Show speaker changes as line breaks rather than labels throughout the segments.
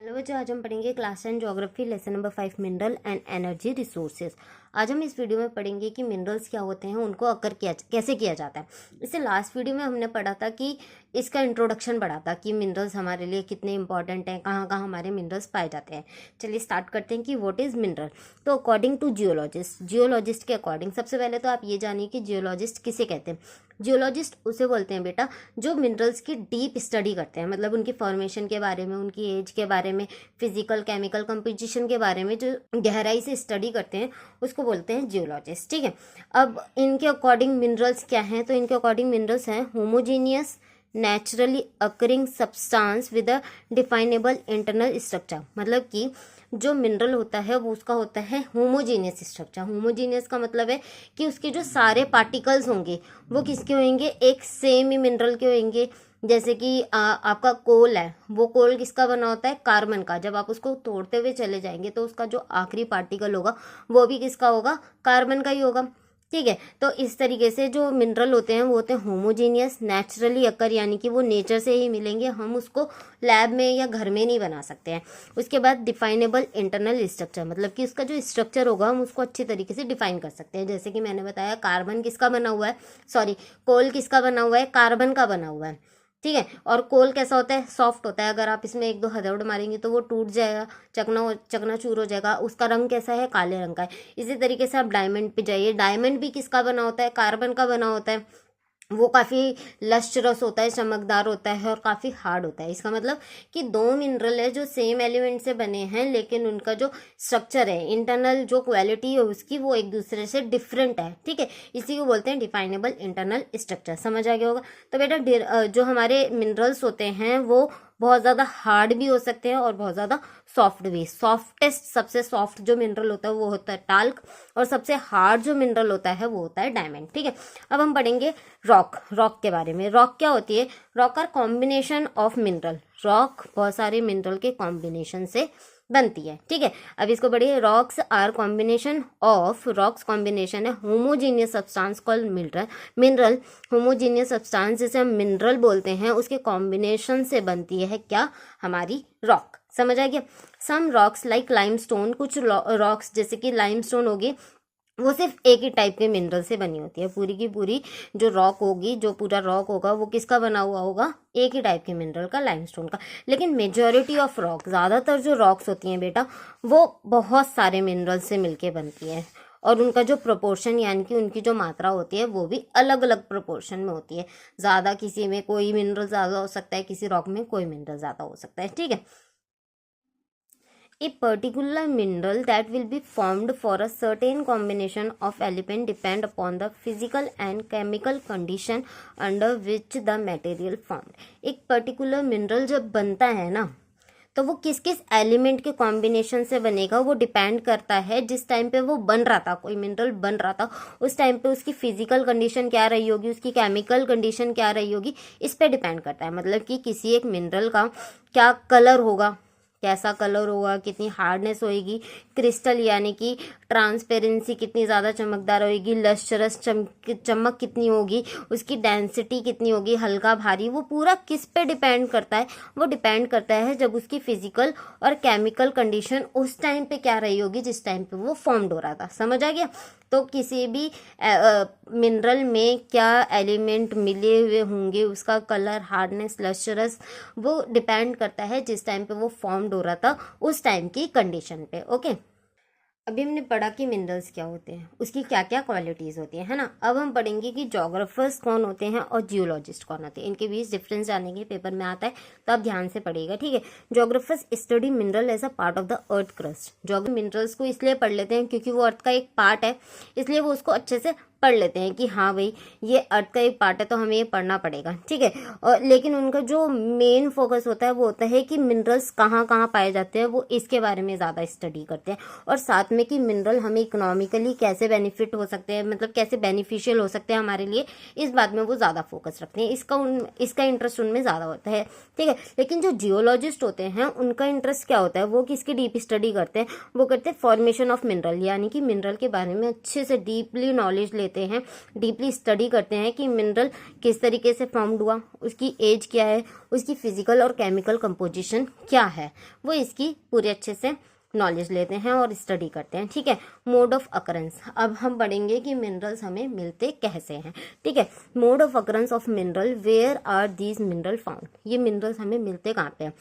Hello बच्चों, आज हम पढ़ेंगे class 10 geography lesson number 5 mineral and energy resources. आज हम इस वीडियो में पढ़ेंगे कि मिनरल्स क्या होते हैं, उनको अकर कैसे किया जाता है। इससे लास्ट वीडियो में हमने पढ़ा था कि इसका इंट्रोडक्शन पढ़ा था कि मिनरल्स हमारे लिए कितने इंपॉर्टेंट हैं, कहाँ कहाँ हमारे मिनरल्स पाए जाते हैं। चलिए स्टार्ट करते हैं कि व्हाट इज़ मिनरल। तो अकॉर्डिंग टू जियोलॉजिस्ट के अकॉर्डिंग सबसे पहले तो आप ये जानिए कि जियोलॉजिस्ट किसे कहते हैं। जियोलॉजिस्ट उसे बोलते हैं बेटा जो मिनरल्स की डीप स्टडी करते हैं, मतलब उनकी फॉर्मेशन के बारे में, उनकी एज के बारे में, फिजिकल केमिकल कंपोजिशन के बारे में जो गहराई से स्टडी करते हैं उसको बोलते हैं जियोलॉजिस्ट। ठीक है, अब इनके अकॉर्डिंग मिनरल्स क्या हैं, तो इनके अकॉर्डिंग मिनरल्स हैं homogeneous naturally occurring substance with a definable internal structure. मतलब कि जो मिनरल होता है वो उसका होता है होमोजीनियस स्ट्रक्चर। होमोजीनियस का मतलब है कि उसके जो सारे पार्टिकल्स होंगे वो किसके होंगे, एक सेम ही मिनरल के होंगे। जैसे कि आपका कोल है, वो कोल किसका बना होता है, कार्बन का। जब आप उसको तोड़ते हुए चले जाएंगे तो उसका जो आखिरी पार्टिकल होगा वो भी किसका होगा, कार्बन का ही होगा। ठीक है, तो इस तरीके से जो मिनरल होते हैं वो होते हैं होमोजीनियस नेचुरली अकर, यानी कि वो नेचर से ही मिलेंगे, हम उसको लैब में या घर में नहीं बना सकते हैं। उसके बाद डिफाइनेबल इंटरनल स्ट्रक्चर, मतलब कि उसका जो स्ट्रक्चर होगा हम उसको अच्छी तरीके से डिफाइन कर सकते हैं। जैसे कि मैंने बताया कार्बन किसका बना हुआ है, सॉरी कोल किसका बना हुआ है, कार्बन का बना हुआ है। ठीक है, और कोल कैसा होता है, सॉफ्ट होता है। अगर आप इसमें एक दो हथौड़ मारेंगे तो वो टूट जाएगा, चकनाचूर हो जाएगा। उसका रंग कैसा है, काले रंग का है। इसी तरीके से आप डायमंड पे जाइए, डायमंड भी किसका बना होता है, कार्बन का बना होता है। वो काफ़ी लस्ट्रस होता है, चमकदार होता है और काफ़ी हार्ड होता है। इसका मतलब कि दो मिनरल है जो सेम एलिमेंट से बने हैं, लेकिन उनका जो स्ट्रक्चर है, इंटरनल जो क्वालिटी है उसकी, वो एक दूसरे से डिफरेंट है। ठीक है, इसी को बोलते हैं डिफाइनेबल इंटरनल स्ट्रक्चर। समझ आ गया होगा। तो बेटा जो हमारे मिनरल्स होते हैं वो बहुत ज़्यादा हार्ड भी हो सकते हैं और बहुत ज़्यादा सॉफ्ट भी। सॉफ्टेस्ट, सबसे सॉफ्ट जो मिनरल होता है वो होता है टाल्क, और सबसे हार्ड जो मिनरल होता है वो होता है डायमंड। ठीक है, अब हम पढ़ेंगे रॉक के बारे में। रॉक क्या होती है, rock are combination of mineral. Rock बहुत सारे मिनरल के कॉम्बिनेशन से बनती है। ठीक है, अब इसको पढ़िए। रॉक्स कॉम्बिनेशन है homogeneous substance called mineral. Homogeneous substance जिसे हम मिनरल बोलते हैं उसके कॉम्बिनेशन से बनती है क्या, हमारी रॉक। समझ आ गया। सम रॉक्स लाइक लाइमस्टोन, कुछ रॉक्स जैसे कि लाइमस्टोन होगी वो सिर्फ एक ही टाइप के मिनरल से बनी होती है। पूरी की पूरी जो रॉक होगी, जो पूरा रॉक होगा वो किसका बना हुआ होगा, एक ही टाइप के मिनरल का, लाइमस्टोन का। लेकिन मेजॉरिटी ऑफ रॉक, ज़्यादातर जो रॉक्स होती हैं बेटा वो बहुत सारे मिनरल से मिलके बनती है, और उनका जो प्रोपोर्शन यानी कि उनकी जो मात्रा होती है वो भी अलग अलग प्रोपोर्शन में होती है। ज़्यादा किसी में कोई मिनरल ज़्यादा हो सकता है, किसी रॉक में कोई मिनरल ज़्यादा हो सकता है। ठीक है, a particular mineral that will be formed for a certain combination of element depend upon the physical and chemical condition under which the material formed. एक particular mineral जब बनता है ना, तो वो किस किस एलिमेंट के कॉम्बिनेशन से बनेगा वो डिपेंड करता है। जिस टाइम पे वो बन रहा था, कोई मिनरल बन रहा था, उस टाइम पे उसकी फिजिकल कंडीशन क्या रही होगी, उसकी केमिकल कंडीशन क्या रही होगी, इस पे डिपेंड करता है। मतलब कि किसी एक मिनरल का क्या कलर होगा, कैसा कलर होगा, कितनी हार्डनेस होएगी, क्रिस्टल यानी कि ट्रांसपेरेंसी कितनी ज़्यादा चमकदार होएगी, लस्ट्रस चमक कितनी होगी, उसकी डेंसिटी कितनी होगी, हल्का भारी, वो पूरा किस पे डिपेंड करता है, वो डिपेंड करता है जब उसकी फिजिकल और केमिकल कंडीशन उस टाइम पे क्या रही होगी जिस टाइम पे वो फॉर्म्ड हो रहा था। समझ आ गया। तो किसी भी मिनरल में क्या एलिमेंट मिले हुए होंगे, उसका कलर, हार्डनेस, लस्ट्रस, वो डिपेंड करता है जिस टाइम पे वो फॉर्म्ड हो रहा था उस टाइम की कंडीशन पे। ओके, अभी हमने पढ़ा कि मिनरल्स क्या होते हैं, उसकी क्या क्या क्वालिटीज़ होती है ना। अब हम पढ़ेंगे कि जोग्राफर्स कौन होते हैं और जियोलॉजिस्ट कौन होते हैं। इनके बीच डिफरेंस जानने के पेपर में आता है, तो आप ध्यान से पढ़िएगा। ठीक है, geographers study mineral as a part of the earth crust. Geographer minerals को इसलिए पढ़ लेते हैं क्योंकि वो अर्थ का एक पार्ट है, इसलिए वो उसको अच्छे से पढ़ लेते हैं कि हाँ भाई ये अर्थ का एक पार्ट है तो हमें ये पढ़ना पड़ेगा। ठीक है, और लेकिन उनका जो मेन फोकस होता है वो होता है कि मिनरल्स कहाँ कहाँ पाए जाते हैं, वो इसके बारे में ज़्यादा स्टडी करते हैं। और साथ में कि मिनरल हमें इकोनॉमिकली कैसे बेनिफिट हो सकते हैं, मतलब कैसे बेनिफिशियल हो सकते हैं हमारे लिए, इस बात में वो ज़्यादा फोकस रखते हैं। इसका इंटरेस्ट उनमें ज़्यादा होता है। ठीक है, लेकिन जो जियोलॉजिस्ट होते हैं उनका इंटरेस्ट क्या होता है, वो किसकी डीप स्टडी करते हैं, वो करते हैं फॉर्मेशन ऑफ मिनरल, यानी कि मिनरल के बारे में अच्छे से डीपली नॉलेज लेते लेते हैं, डीपली स्टडी करते हैं कि मिनरल किस तरीके से फॉर्म्ड हुआ, उसकी एज क्या है, उसकी फिजिकल और केमिकल कंपोजिशन क्या है, वो इसकी पूरे अच्छे से नॉलेज लेते हैं और स्टडी करते हैं। ठीक है, मोड ऑफ अकरेंस, अब हम पढ़ेंगे कि मिनरल्स हमें मिलते कैसे हैं। ठीक है, mode of occurrence of mineral, where are these mineral found, ये मिनरल्स हमें मिलते कहाँ पे हैं।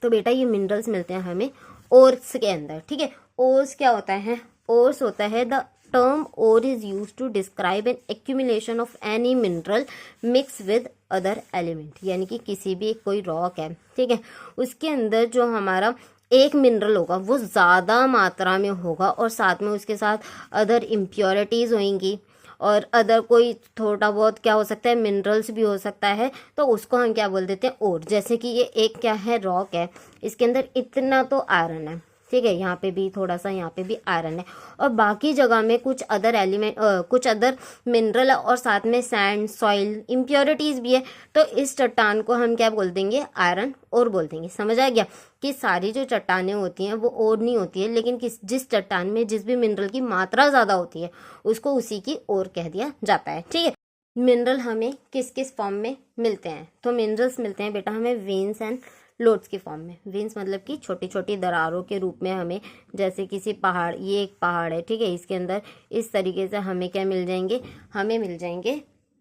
तो बेटा ये मिनरल्स मिलते हैं हमें ओर्स के अंदर। ठीक है, ओर्स क्या होता है, ओर्स होता है the term ore is use to describe an accumulation of any mineral mix with other element, यानी कि किसी भी कोई रॉक है, ठीक है, उसके अंदर जो हमारा एक मिनरल होगा वो ज़्यादा मात्रा में होगा और साथ में उसके साथ अदर इम्प्योरिटीज़ होंगी और अदर कोई थोड़ा बहुत क्या हो सकता है मिनरल्स भी हो सकता है, तो उसको हम क्या बोल देते हैं और। जैसे कि ये एक क्या है रॉक है, इसके अंदर इतना तो आयरन है, ठीक है, यहाँ पे भी थोड़ा सा, यहाँ पे भी आयरन है और बाकी जगह में कुछ अदर एलिमेंट कुछ अदर मिनरल है और साथ में सैंड सॉइल इम्प्योरिटीज़ भी है, तो इस चट्टान को हम क्या बोल देंगे, आयरन और बोल देंगे। समझ आ गया कि सारी जो चट्टानें होती हैं वो और नहीं होती है, लेकिन जिस चट्टान में जिस भी मिनरल की मात्रा ज़्यादा होती है उसको उसी की और कह दिया जाता है। ठीक है, मिनरल हमें किस किस फॉर्म में मिलते हैं, तो मिनरल्स मिलते हैं बेटा हमें वेन्स एंड लोड्स की फॉर्म में। वेन्स मतलब कि छोटी छोटी दरारों के रूप में हमें, जैसे किसी पहाड़, ये एक पहाड़ है, ठीक है, इसके अंदर इस तरीके से हमें क्या मिल जाएंगे, हमें मिल जाएंगे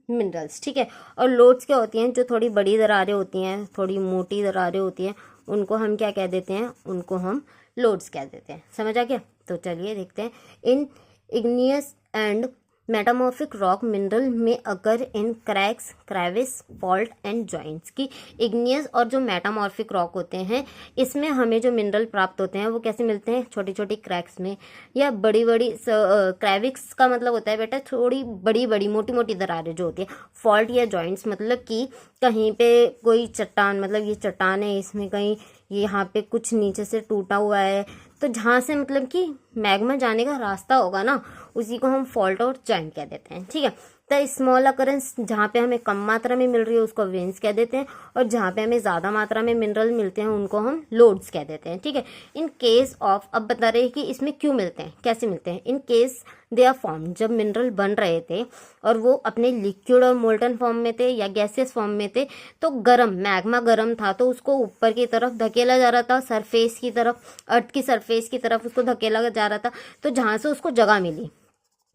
मिनरल्स। ठीक है, और लोड्स क्या होती हैं, जो थोड़ी बड़ी दरारें होती हैं, थोड़ी मोटी दरारें होती हैं, उनको हम क्या कह देते हैं, उनको हम लोड्स कह देते हैं। समझ आ गया, तो चलिए देखते हैं। इन igneous and metamorphic rock mineral में अगर इन cracks, crevice, fault and joints की इग्नियस और जो मेटामॉर्फिक रॉक होते हैं, इसमें हमें जो मिनरल प्राप्त होते हैं वो कैसे मिलते हैं, छोटी छोटी क्रैक्स में या बड़ी बड़ी क्रेविक्स का मतलब होता है बेटा थोड़ी बड़ी बड़ी मोटी मोटी दरारें जो होती है। फॉल्ट या जॉइंट्स मतलब कि कहीं पे कोई चट्टान, मतलब ये चट्टान है, इसमें कहीं यहाँ पे कुछ नीचे से टूटा हुआ है, तो जहाँ से मतलब कि मैग्मा जाने का रास्ता होगा ना, उसी को हम फॉल्ट और जॉइंट कह देते हैं। ठीक है, तो स्मॉल अकरेंस जहाँ पे हमें कम मात्रा में मिल रही है उसको वेन्स कह देते हैं और जहाँ पे हमें ज़्यादा मात्रा में मिनरल मिलते हैं उनको हम लोड्स कह देते हैं। ठीक है, इन केस ऑफ, अब बता रहे हैं कि इसमें क्यों मिलते हैं, कैसे मिलते हैं। In case they are form, जब मिनरल बन रहे थे और वो अपने लिक्विड और मोल्टन फॉर्म में थे या गैसियस फॉर्म में थे, तो गर्म मैग्मा गर्म था तो उसको ऊपर की तरफ धकेला जा रहा था, सरफेस की तरफ, अर्थ की सरफेस की तरफ उसको धकेला जा रहा था। तो जहाँ से उसको जगह मिली,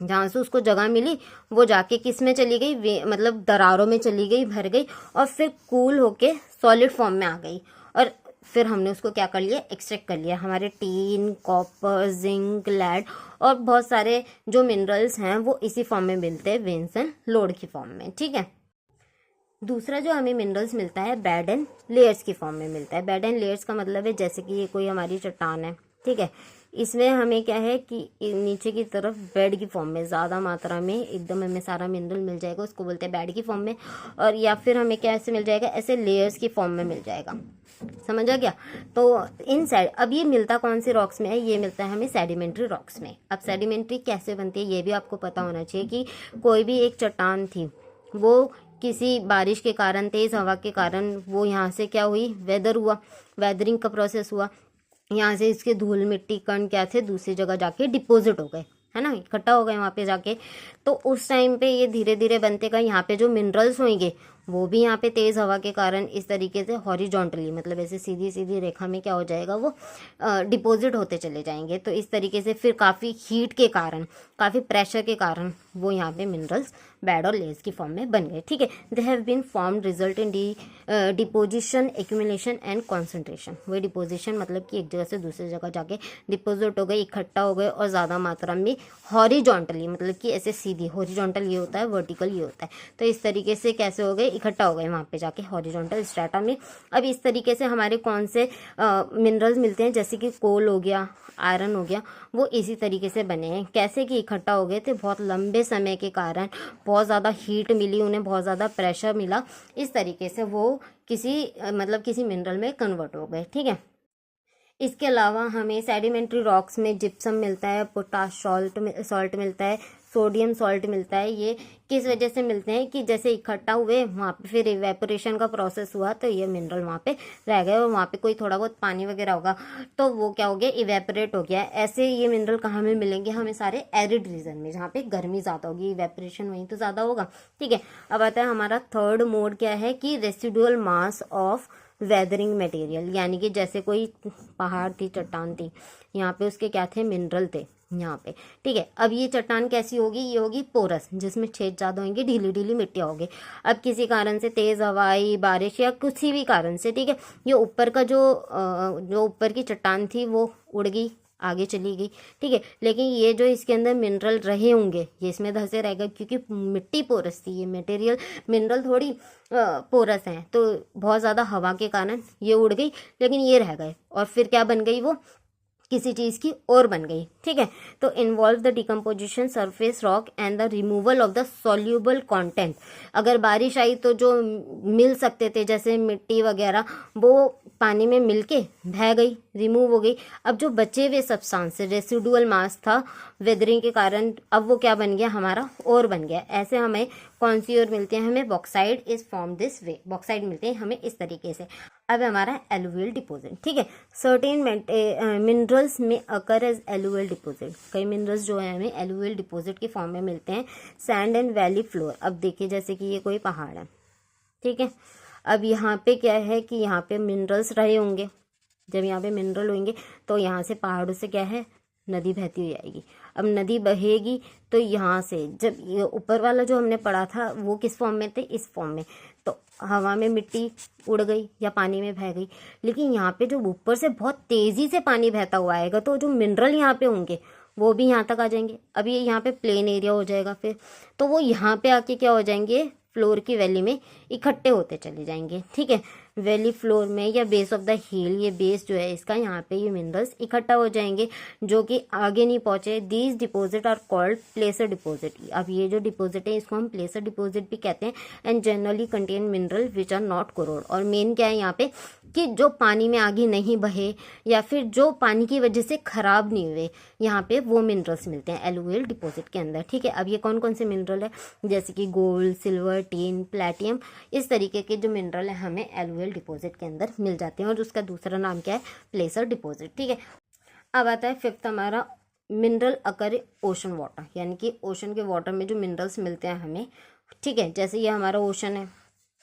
जहाँ से उसको जगह मिली वो जाके किस में चली गई, मतलब दरारों में चली गई, भर गई और फिर कूल होके सॉलिड फॉर्म में आ गई और फिर हमने उसको क्या कर लिया, एक्सट्रैक्ट कर लिया। हमारे टीन, कॉपर, जिंक, लेड और बहुत सारे जो मिनरल्स हैं वो इसी फॉर्म में मिलते हैं, वेन्स एंड लोड की फॉर्म में। ठीक है, दूसरा जो हमें मिनरल्स मिलता है बेड एंड लेयर्स की फॉर्म में मिलता है। बेड एंड लेयर्स का मतलब है जैसे कि ये कोई हमारी चट्टान है, ठीक है, इसमें हमें क्या है कि नीचे की तरफ बेड की फॉर्म में ज़्यादा मात्रा में एकदम हमें सारा मिनरल मिल जाएगा, उसको बोलते हैं बेड की फॉर्म में, और या फिर हमें क्या ऐसे मिल जाएगा, ऐसे लेयर्स की फॉर्म में मिल जाएगा। समझ आ गया, तो इन अब ये मिलता कौन से रॉक्स में है, ये मिलता है हमें सेडिमेंट्री रॉक्स में। अब सेडिमेंट्री कैसे बनती है ये भी आपको पता होना चाहिए कि कोई भी एक चट्टान थी, वो किसी बारिश के कारण, तेज़ हवा के कारण वो यहाँ से क्या हुई, वेदर हुआ, वेदरिंग का प्रोसेस हुआ, यहाँ से इसके धूल मिट्टी कण क्या थे दूसरी जगह जाके डिपॉजिट हो गए, है ना, इकट्ठा हो गए वहाँ पे जाके। तो उस टाइम पे ये धीरे धीरे बनते गए, यहाँ पे जो मिनरल्स होंगे वो भी यहाँ पे तेज़ हवा के कारण इस तरीके से हॉरिजॉन्टली, मतलब ऐसे सीधी सीधी रेखा में क्या हो जाएगा, वो डिपॉजिट होते चले जाएंगे। तो इस तरीके से फिर काफ़ी हीट के कारण, काफ़ी प्रेशर के कारण वो यहाँ पे मिनरल्स बेड और लेयर्स की फॉर्म में बन गए। ठीक है, they have been formed result in deposition, accumulation and concentration. वही डिपोजिशन मतलब कि एक जगह से दूसरी जगह जाके डिपोजिट हो गए, इकट्ठा हो गए और ज़्यादा मात्रा में हॉरिजॉन्टली, मतलब कि ऐसे सीधी, हॉरिजॉन्टल ये होता है, वर्टिकल ये होता है, तो इस तरीके से कैसे हो गए, इकट्ठा हो गए वहाँ पे जाके हॉरिजॉन्टल स्ट्रेटा में। अब इस तरीके से हमारे कौन से मिनरल्स मिलते हैं, जैसे कि कोल हो गया, आयरन हो गया, वो इसी तरीके से बने हैं। कैसे कि इकट्ठा हो गए थे, बहुत लंबे समय के कारण बहुत ज़्यादा हीट मिली उन्हें, बहुत ज़्यादा प्रेशर मिला, इस तरीके से वो किसी मतलब किसी मिनरल में कन्वर्ट हो गए। ठीक है, इसके अलावा हमें सेडिमेंट्री रॉक्स में जिप्सम मिलता है, पोटाश सॉल्ट मिलता है, सोडियम सॉल्ट मिलता है, ये किस वजह से मिलते हैं कि जैसे इकट्ठा हुए वहाँ पे फिर इवेपोरेशन का प्रोसेस हुआ तो ये मिनरल वहाँ पे रह गए, और वहाँ पे कोई थोड़ा बहुत पानी वगैरह होगा तो वो क्या हो गया, इवेपोरेट हो गया। ऐसे ये मिनरल कहाँ में मिलेंगे हमें, सारे एरिड रीजन में जहाँ पे गर्मी ज़्यादा होगी, इवेपोरेशन वहीं तो ज़्यादा होगा। ठीक है, अब आता है हमारा थर्ड मोड क्या है कि residual mass of weathering material, यानी कि जैसे कोई पहाड़ थी, चट्टान थी, यहाँ पे उसके क्या थे, मिनरल थे यहाँ पे। ठीक है, अब ये चट्टान कैसी होगी, ये होगी पोरस, जिसमें छेद ज़्यादा होंगे, ढीली ढीली मिट्टियाँ होगी। अब किसी कारण से तेज़ हवाई बारिश या किसी भी कारण से, ठीक है, ये ऊपर का जो ऊपर की चट्टान थी वो उड़ गई, आगे चली गई। ठीक है, लेकिन ये जो इसके अंदर मिनरल रहे होंगे ये इसमें धंसे रहेगा, क्योंकि मिट्टी पोरस थी, ये मटेरियल मिनरल थोड़ी पोरस हैं, तो बहुत ज़्यादा हवा के कारण ये उड़ गई, लेकिन ये रह गए और फिर क्या बन गई, वो किसी चीज़ की और बन गई। ठीक है, तो involve the decomposition surface rock and the removal of the soluble content. अगर बारिश आई तो जो मिल सकते थे जैसे मिट्टी वगैरह वो पानी में मिलके बह गई, रिमूव हो गई। अब जो बचे हुए सब्सटेंस रेसिडुअल मास था वेदरिंग के कारण, अब वो क्या बन गया, हमारा और बन गया। ऐसे हमें कौन सी और मिलती है, हमें bauxite is form this way, bauxite मिलते हैं हमें इस तरीके से। अब हमारा एलुवियल डिपॉजिट। ठीक है, सर्टेन मिनरल्स में अकर एज एलुवियल डिपॉजिट, कई मिनरल्स जो है हमें एलुवियल डिपॉजिट के फॉर्म में मिलते हैं। सैंड एंड वैली फ्लोर, अब देखिए जैसे कि ये कोई पहाड़ है, ठीक है, अब यहाँ पे क्या है कि यहाँ पे मिनरल्स रहे होंगे, जब यहाँ पे मिनरल होंगे तो यहाँ से पहाड़ों से क्या है, नदी बहती हुई आएगी। अब नदी बहेगी तो यहाँ से, जब ये ऊपर वाला जो हमने पढ़ा था वो किस फॉर्म में थे, इस फॉर्म में, तो हवा में मिट्टी उड़ गई या पानी में बह गई। लेकिन यहाँ पे जो ऊपर से बहुत तेज़ी से पानी बहता हुआ आएगा तो जो मिनरल यहाँ पे होंगे वो भी यहाँ तक आ जाएंगे। अब ये यहाँ पे प्लेन एरिया हो जाएगा फिर, तो वो यहाँ पे आके क्या हो जाएंगे, फ्लोर की वैली में इकट्ठे होते चले जाएंगे। ठीक है, वैली फ्लोर में या बेस ऑफ द हिल, ये बेस जो है इसका, यहाँ पे ये मिनरल्स इकट्ठा हो जाएंगे जो कि आगे नहीं पहुँचे। These deposit are called placer deposit. अब ये जो डिपॉजिट है इसको हम प्लेसर डिपॉजिट भी कहते हैं। And generally contain mineral which are not corroded. और मेन क्या है यहाँ पे कि जो पानी में आगे नहीं बहे या फिर जो पानी की वजह से खराब नहीं हुए, यहाँ पे वो मिनरल्स मिलते हैं एलुवियल डिपॉजिट के अंदर। ठीक है, अब ये कौन कौन से मिनरल है, जैसे कि गोल्ड, सिल्वर, टिन, प्लेटियम, इस तरीके के जो मिनरल है हमें एलुवियल डिपॉजिट के अंदर मिल जाते हैं, और उसका दूसरा नाम क्या है, प्लेसर डिपॉजिट। ठीक है, अब आता है फिफ्थ हमारा मिनरल अकर ओशन वाटर, यानी कि ओशन के वाटर में जो मिनरल्स मिलते हैं हमें। ठीक है, जैसे ये हमारा ओशन है,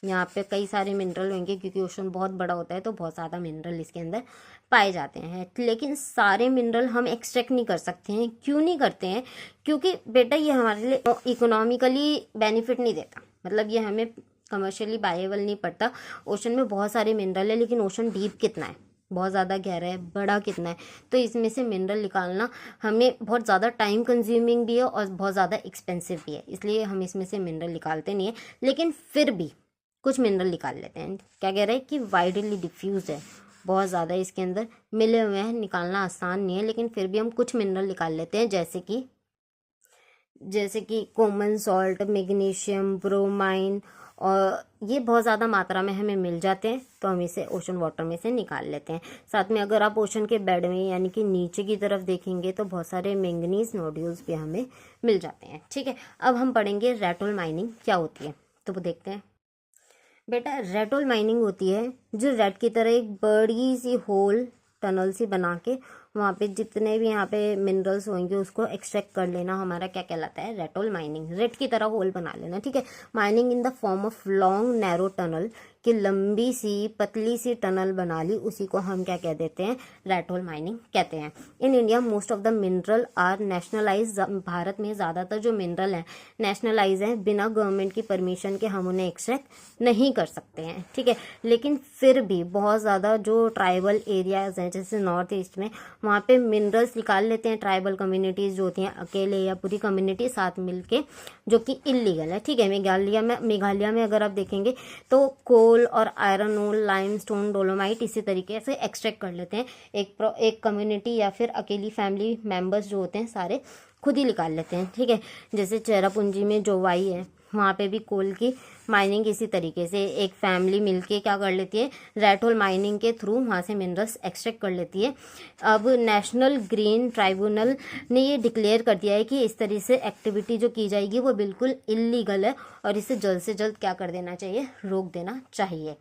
यहाँ पे कई सारे मिनरल होंगे क्योंकि ओशन बहुत बड़ा होता है तो बहुत ज़्यादा मिनरल इसके अंदर पाए जाते हैं। लेकिन सारे मिनरल हम एक्सट्रैक्ट नहीं कर सकते हैं। क्यों नहीं करते हैं, क्योंकि बेटा ये हमारे लिए इकोनॉमिकली बेनिफिट नहीं देता, मतलब ये हमें कमर्शियली बायेबल नहीं पड़ता। ओशन में बहुत सारे मिनरल है लेकिन ओशन डीप कितना है, बहुत ज़्यादा गहरा है, बड़ा कितना है, तो इसमें से मिनरल निकालना हमें बहुत ज़्यादा टाइम कंज्यूमिंग भी है और बहुत ज़्यादा एक्सपेंसिव भी है, इसलिए हम इसमें से मिनरल निकालते नहीं है। लेकिन फिर भी कुछ मिनरल निकाल लेते हैं। क्या कह रहे हैं कि वाइडली डिफ्यूज है, बहुत ज़्यादा इसके अंदर मिले हुए हैं, निकालना आसान नहीं है, लेकिन फिर भी हम कुछ मिनरल निकाल लेते हैं, जैसे कि कॉमन सॉल्ट, मैग्नीशियम, ब्रोमाइन, और ये बहुत ज़्यादा मात्रा में हमें मिल जाते हैं तो हम इसे ओशन वाटर में से निकाल लेते हैं। साथ में अगर आप ओशन के बेड में यानी कि नीचे की तरफ देखेंगे तो बहुत सारे मैंगनीज नोड्यूल्स भी हमें मिल जाते हैं। ठीक है, अब हम पढ़ेंगे रेटोल माइनिंग क्या होती है, तो वो देखते हैं। बेटा रेटोल माइनिंग होती है जो रेड की तरह एक बड़ी सी होल टनल सी बना के वहाँ पे जितने भी यहाँ पे मिनरल्स होंगे उसको एक्सट्रैक्ट कर लेना, हमारा क्या कहलाता है, रेटोल माइनिंग। रेड की तरह होल बना लेना। ठीक है, mining in the form of long narrow tunnel, कि लंबी सी पतली सी टनल बना ली, उसी को हम क्या कह देते हैं, रेटोल माइनिंग कहते हैं। In India most of the mineral are nationalise. Bharat में ज़्यादातर जो मिनरल हैं नेशनलाइज हैं, बिना गवर्नमेंट की परमिशन के हम उन्हें एक्सट्रैक्ट नहीं कर सकते हैं। ठीक है, लेकिन फिर भी बहुत ज़्यादा जो ट्राइबल एरियाज हैं जैसे नॉर्थ ईस्ट में, वहाँ पे मिनरल्स निकाल लेते हैं ट्राइबल कम्युनिटीज़ जो होती हैं, अकेले या पूरी कम्युनिटी साथ मिलके, जो कि इलीगल है। ठीक है, मेघालय में अगर आप देखेंगे तो कोल और आयरन ओर, लाइमस्टोन, डोलोमाइट इसी तरीके से एक्सट्रैक्ट कर लेते हैं। एक कम्युनिटी या फिर अकेली फैमिली मेंबर्स जो होते हैं सारे खुद ही निकाल लेते हैं। ठीक है, जैसे चेरापूंजी में जोवाई है वहाँ पे भी कोल की माइनिंग इसी तरीके से एक फैमिली मिलके क्या कर लेती है, रेड होल माइनिंग के थ्रू वहाँ से मिनरल्स एक्सट्रैक्ट कर लेती है। अब नेशनल ग्रीन ट्राइब्यूनल ने ये डिक्लेयर कर दिया है कि इस तरह से एक्टिविटी जो की जाएगी वो बिल्कुल इलीगल है और इसे जल्द से जल्द क्या कर देना चाहिए, रोक देना चाहिए।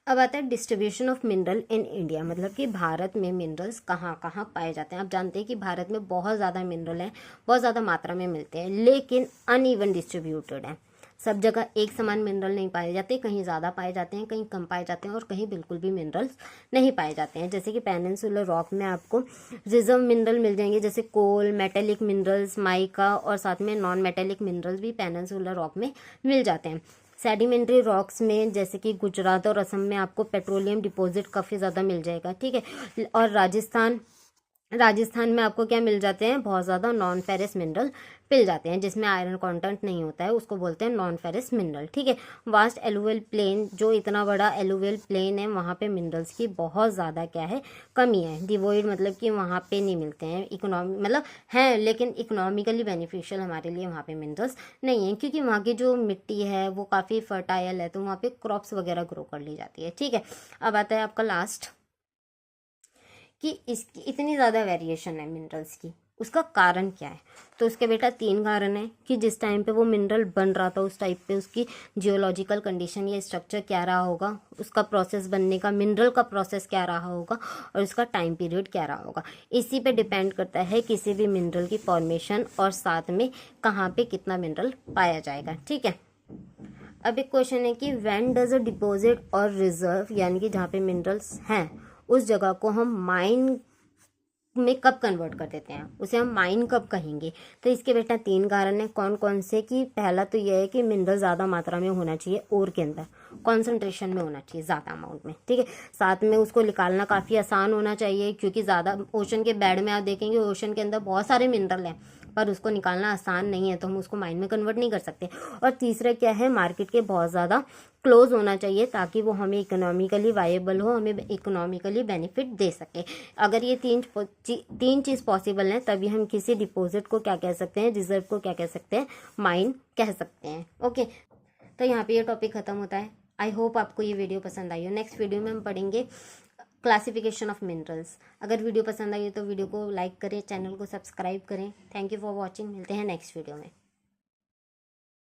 अब आता है distribution of mineral in India, मतलब कि भारत में मिनरल्स कहाँ कहाँ पाए जाते हैं। आप जानते हैं कि भारत में बहुत ज़्यादा मिनरल हैं, बहुत ज़्यादा मात्रा में मिलते हैं, लेकिन अनइवन डिस्ट्रीब्यूटेड हैं। सब जगह एक समान मिनरल नहीं पाए जाते, कहीं ज़्यादा पाए जाते हैं, कहीं कम पाए जाते हैं और कहीं बिल्कुल भी मिनरल्स नहीं पाए जाते हैं। जैसे कि पेनिनसुलर रॉक में आपको रिजर्व मिनरल मिल जाएंगे, जैसे कोल, मेटेलिक मिनरल्स, माइका और साथ में नॉन मेटेलिक मिनरल्स भी पेनिनसुलर रॉक में मिल जाते हैं। सेडिमेंट्री रॉक्स में जैसे कि गुजरात और असम में आपको पेट्रोलियम डिपॉजिट काफ़ी ज़्यादा मिल जाएगा, ठीक है। और राजस्थान में आपको क्या मिल जाते हैं, बहुत ज़्यादा नॉन फेरस मिनरल मिल जाते हैं, जिसमें आयरन कंटेंट नहीं होता है, उसको बोलते हैं नॉन फेरस मिनरल, ठीक है। वास्ट एलुवियल प्लेन, जो इतना बड़ा एलुवियल प्लेन है, वहाँ पे मिनरल्स की बहुत ज़्यादा क्या है, कमी है। डिवोइड मतलब कि वहाँ पे नहीं मिलते हैं, इकोनॉमी मतलब हैं लेकिन इकोनॉमिकली बेनिफिशियल हमारे लिए वहाँ पे मिनरल्स नहीं है, क्योंकि वहाँ की जो मिट्टी है वो काफ़ी फर्टाइल है, तो वहाँ पे क्रॉप्स वगैरह ग्रो कर ली जाती है, ठीक है। अब आता है आपका लास्ट कि इसकी इतनी ज़्यादा वेरिएशन है मिनरल्स की, उसका कारण क्या है। तो उसके बेटा 3 कारण है कि जिस टाइम पे वो मिनरल बन रहा था उस टाइप पे उसकी जियोलॉजिकल कंडीशन या स्ट्रक्चर क्या रहा होगा, उसका प्रोसेस बनने का, मिनरल का प्रोसेस क्या रहा होगा और उसका टाइम पीरियड क्या रहा होगा। इसी पे डिपेंड करता है किसी भी मिनरल की फॉर्मेशन और साथ में कहाँ पे कितना मिनरल पाया जाएगा, ठीक है। अब एक क्वेश्चन है कि व्हेन डज अ डिपॉजिट और रिजर्व, यानी कि जहाँ पे मिनरल्स हैं उस जगह को हम माइन में कब कन्वर्ट कर देते हैं, उसे हम माइन कब कहेंगे। तो इसके बेटा 3 कारण है। कौन कौन से, कि पहला तो यह है कि मिनरल ज़्यादा मात्रा में होना चाहिए, ओर के अंदर कॉन्सेंट्रेशन में होना चाहिए, ज़्यादा अमाउंट में, ठीक है। साथ में उसको निकालना काफ़ी आसान होना चाहिए, क्योंकि ज़्यादा ओशन के बेड में आप देखेंगे ओशन के अंदर बहुत सारे मिनरल हैं पर उसको निकालना आसान नहीं है, तो हम उसको माइन में कन्वर्ट नहीं कर सकते। और तीसरा क्या है, मार्केट के बहुत ज़्यादा क्लोज होना चाहिए ताकि वो हमें इकोनॉमिकली वायेबल हो, हमें इकोनॉमिकली बेनिफिट दे सके। अगर ये तीन चीज़ पॉसिबल है तभी हम किसी डिपॉजिट को क्या कह सकते हैं, रिजर्व को क्या कह सकते हैं, माइन कह सकते हैं। ओके, तो यहाँ पे ये टॉपिक खत्म होता है। आई होप आपको ये वीडियो पसंद आई हो। नेक्स्ट वीडियो में हम पढ़ेंगे क्लासिफिकेशन ऑफ मिनरल्स। अगर वीडियो पसंद आई तो वीडियो को लाइक करें, चैनल को सब्सक्राइब करें। Thank you for watching. मिलते हैं नेक्स्ट वीडियो में।